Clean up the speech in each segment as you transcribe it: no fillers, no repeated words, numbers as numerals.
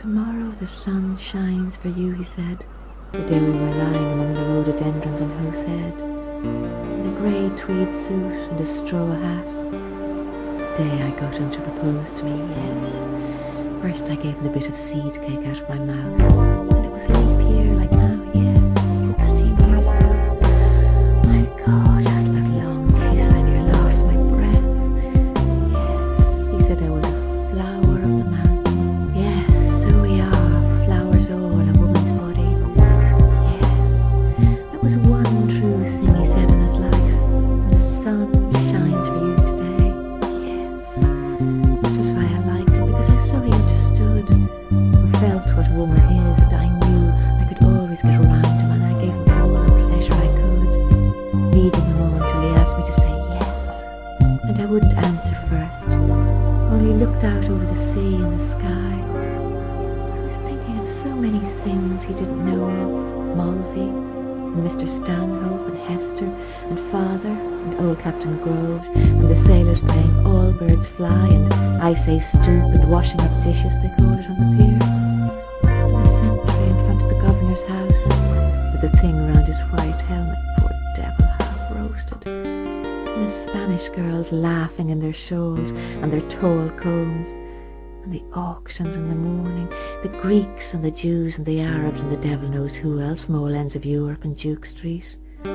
Tomorrow the sun shines for you, he said, the day we were lying among the rhododendrons on House Head, in a grey tweed suit and a straw hat. The day I got him to propose to me, yes. First I gave him the bit of seed cake out of my mouth, and it was leap year like now, yes, 16 years ago. My God, after that long kiss I near lost my breath. Yes, he said I was a flower of the mountain. Yes, so we are, flowers all, a woman's body. Yes, that was one true thing he said in his life. And the sun shines for you today. Yes, that was why I liked it, because I saw he understood and felt what a woman is, and I knew I could always get around him, and I gave him all the pleasure I could, leading him on till he asked me to say yes. And I wouldn't answer first, only looked out over the sea and the sky. I was thinking of so many things he didn't know of, Mulvey, and Mr. Stanhope, and Hester, and Father, and old Captain Groves, and the sailors playing All Birds Fly, and I Say Stoop, and washing up dishes, they call it on the pier, and the sentry in front of the governor's house, with the thing round his white helmet, poor devil, half roasted, and the Spanish girls laughing in their shawls and their tall combs, and the auctions in the morning, the Greeks and the Jews and the Arabs and the devil knows who else from all ends of Europe and Duke Street. The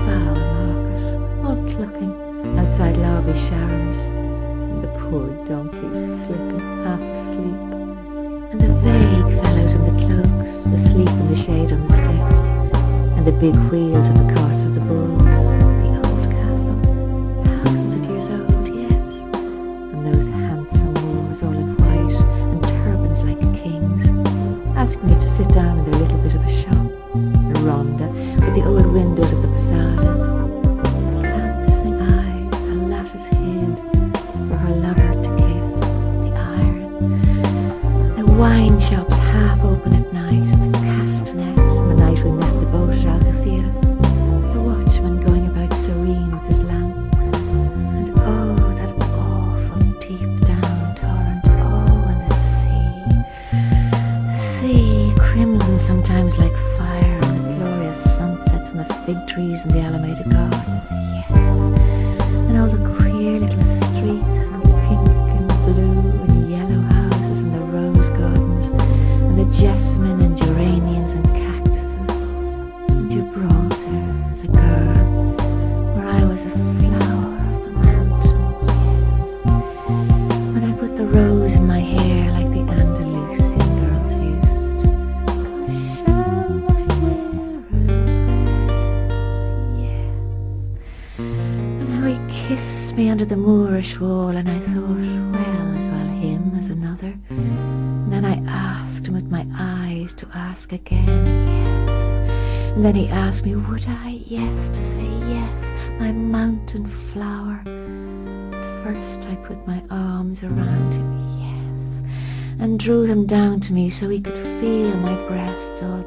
foul market, all clucking, outside Lobby Sharon's, and the poor donkeys slipping, half asleep, and the vague fellows in the cloaks, asleep in the shade on the steps, and the big wheels of the carts of the bulls, the old castle, thousands of years old, yes, and those handsome Moors all in white and turbans like kings, asking me to sit down in their little bit of a shop, the Ronda, with the old windows of the posadas, the glancing eyes, a lattice hid for her lover to kiss, the iron, the wine shops half open at night, the castanets, and the night we missed the boat at Algeciras, the watchman going about serene with his lamp, and oh, that awful deep down torrent, oh, and the sea, crimson sometimes like fire, and the glorious sunsets and the fig trees and the Alameda Gardens, yes, and all the queer little streets, and pink and blue and yellow houses, and the rose gardens, and the jasmine and geraniums and cactuses, and Gibraltar as a girl, where I was a flower of the mountain, yes, when I put the rose in my hair like the Andalusian girls used. Oh, shall I never rest? Yes. And how he kissed me under the Moorish wall, and I thought, well, as well him as another. And then I asked him with my eyes to ask again, yes. And then he asked me, would I, yes, to say yes, my mountain flower. First I put my arms around him, yes, and drew him down to me so he could feel my breasts all